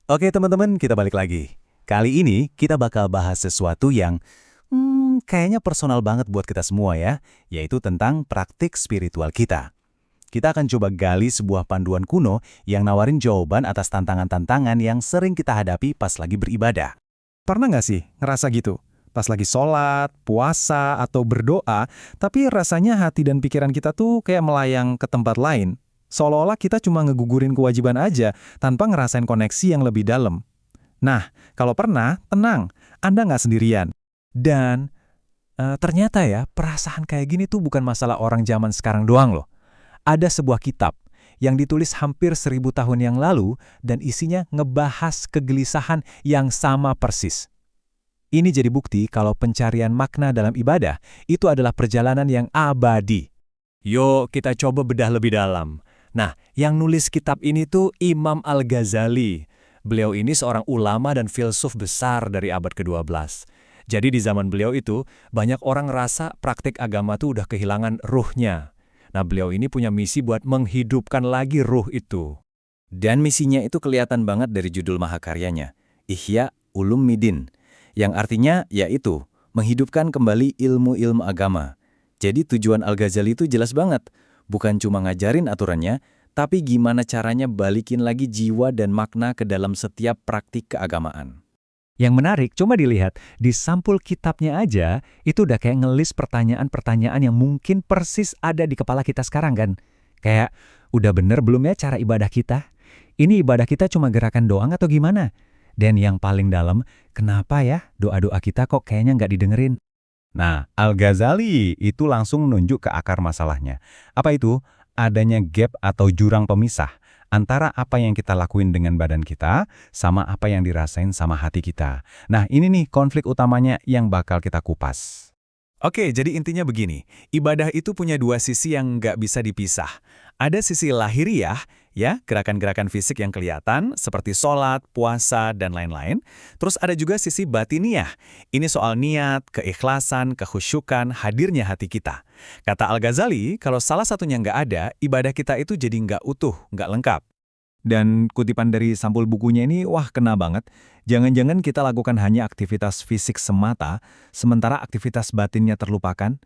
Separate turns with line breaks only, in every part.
Oke teman-teman, kita balik lagi. Kali ini kita bakal bahas sesuatu yang kayaknya personal banget buat kita semua ya, yaitu tentang praktik spiritual kita. Kita akan coba gali sebuah panduan kuno yang nawarin jawaban atas tantangan-tantangan yang sering kita hadapi pas lagi beribadah.
Pernah nggak sih ngerasa gitu? Pas lagi sholat, puasa, atau berdoa, tapi rasanya hati dan pikiran kita tuh kayak melayang ke tempat lain. Seolah-olah kita cuma ngegugurin kewajiban aja, tanpa ngerasain koneksi yang lebih dalam. Nah, kalau pernah, tenang, Anda nggak sendirian. Dan ternyata ya, perasaan kayak gini tuh bukan masalah orang zaman sekarang doang loh. Ada sebuah kitab yang ditulis hampir 1000 tahun yang lalu dan isinya ngebahas kegelisahan yang sama persis. Ini jadi bukti kalau pencarian makna dalam ibadah itu adalah perjalanan yang abadi.
Yuk kita coba bedah lebih dalam. Nah, yang nulis kitab ini tuh Imam Al-Ghazali. Beliau ini seorang ulama dan filsuf besar dari abad ke-12. Jadi di zaman beliau itu, banyak orang ngerasa praktik agama tuh udah kehilangan ruhnya. Nah, beliau ini punya misi buat menghidupkan lagi ruh itu.
Dan misinya itu kelihatan banget dari judul mahakaryanya, Ihya Ulumuddin, yang artinya yaitu menghidupkan kembali ilmu-ilmu agama. Jadi tujuan Al-Ghazali itu jelas banget, bukan cuma ngajarin aturannya, tapi gimana caranya balikin lagi jiwa dan makna ke dalam setiap praktik keagamaan.
Yang menarik, coba dilihat, di sampul kitabnya aja, itu udah kayak ngelis pertanyaan-pertanyaan yang mungkin persis ada di kepala kita sekarang kan. Kayak, udah bener belum ya cara ibadah kita? Ini ibadah kita cuma gerakan doang atau gimana? Dan yang paling dalam, kenapa ya doa-doa kita kok kayaknya nggak didengerin?
Nah, Al-Ghazali itu langsung menunjuk ke akar masalahnya. Apa itu? Adanya gap atau jurang pemisah antara apa yang kita lakuin dengan badan kita sama apa yang dirasain sama hati kita. Nah, ini nih konflik utamanya yang bakal kita kupas.
Oke, jadi intinya begini. Ibadah itu punya dua sisi yang nggak bisa dipisah. Ada sisi lahiriah, ya, gerakan-gerakan fisik yang kelihatan, seperti sholat, puasa, dan lain-lain. Terus ada juga sisi batiniah. Ini soal niat, keikhlasan, kekhusyukan, hadirnya hati kita. Kata Al-Ghazali, kalau salah satunya nggak ada, ibadah kita itu jadi nggak utuh, nggak lengkap.
Dan kutipan dari sampul bukunya ini, wah kena banget. Jangan-jangan kita lakukan hanya aktivitas fisik semata, sementara aktivitas batinnya terlupakan.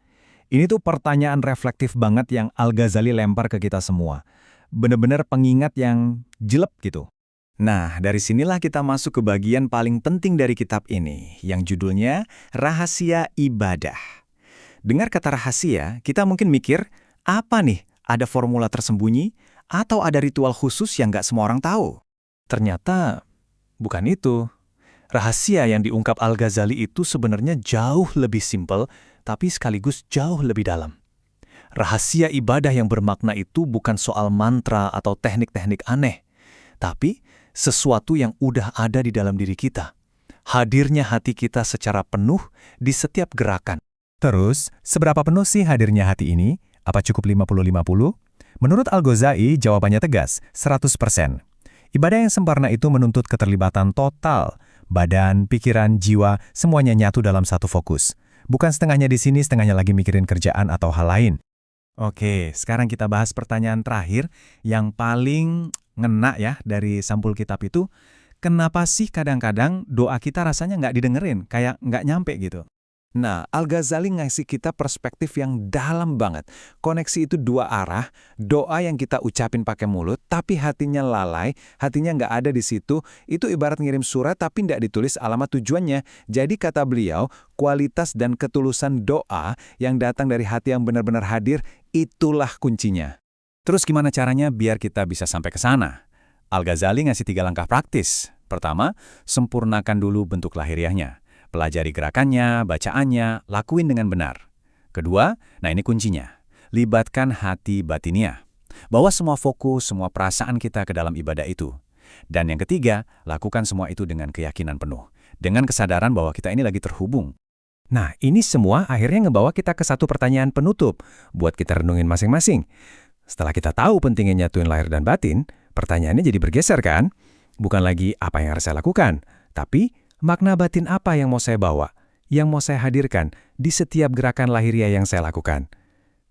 Ini tuh pertanyaan reflektif banget yang Al-Ghazali lempar ke kita semua. Bener-bener pengingat yang jelek gitu.
Nah, dari sinilah kita masuk ke bagian paling penting dari kitab ini, yang judulnya Rahasia Ibadah. Dengar kata rahasia, kita mungkin mikir, apa nih? Ada formula tersembunyi? Atau ada ritual khusus yang nggak semua orang tahu?
Ternyata bukan itu. Rahasia yang diungkap Al-Ghazali itu sebenarnya jauh lebih simpel, tapi sekaligus jauh lebih dalam. Rahasia ibadah yang bermakna itu bukan soal mantra atau teknik-teknik aneh, tapi sesuatu yang udah ada di dalam diri kita. Hadirnya hati kita secara penuh di setiap gerakan.
Terus, seberapa penuh sih hadirnya hati ini? Apa cukup 50-50? Menurut Al-Ghazali, jawabannya tegas, 100%. Ibadah yang sempurna itu menuntut keterlibatan total. Badan, pikiran, jiwa, semuanya nyatu dalam satu fokus. Bukan setengahnya di sini, setengahnya lagi mikirin kerjaan atau hal lain. Oke, sekarang kita bahas pertanyaan terakhir yang paling ngena ya dari sampul kitab itu. Kenapa sih kadang-kadang doa kita rasanya nggak didengerin, kayak nggak nyampe gitu?
Nah, Al-Ghazali ngasih kita perspektif yang dalam banget. Koneksi itu dua arah, doa yang kita ucapin pakai mulut, tapi hatinya lalai, hatinya nggak ada di situ, itu ibarat ngirim surat tapi nggak ditulis alamat tujuannya. Jadi kata beliau, kualitas dan ketulusan doa yang datang dari hati yang benar-benar hadir, itulah kuncinya.
Terus gimana caranya biar kita bisa sampai ke sana? Al-Ghazali ngasih 3 langkah praktis. Pertama, sempurnakan dulu bentuk lahiriahnya. Pelajari gerakannya, bacaannya, lakuin dengan benar. Kedua, nah ini kuncinya, libatkan hati batiniah. Bawa semua fokus, semua perasaan kita ke dalam ibadah itu. Dan yang ketiga, lakukan semua itu dengan keyakinan penuh. Dengan kesadaran bahwa kita ini lagi terhubung.
Nah, ini semua akhirnya ngebawa kita ke satu pertanyaan penutup, buat kita renungin masing-masing. Setelah kita tahu pentingnya nyatuin lahir dan batin, pertanyaannya jadi bergeser kan? Bukan lagi apa yang harus saya lakukan, tapi makna batin apa yang mau saya bawa, yang mau saya hadirkan di setiap gerakan lahiriah yang saya lakukan?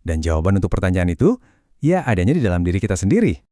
Dan jawaban untuk pertanyaan itu, ya adanya di dalam diri kita sendiri.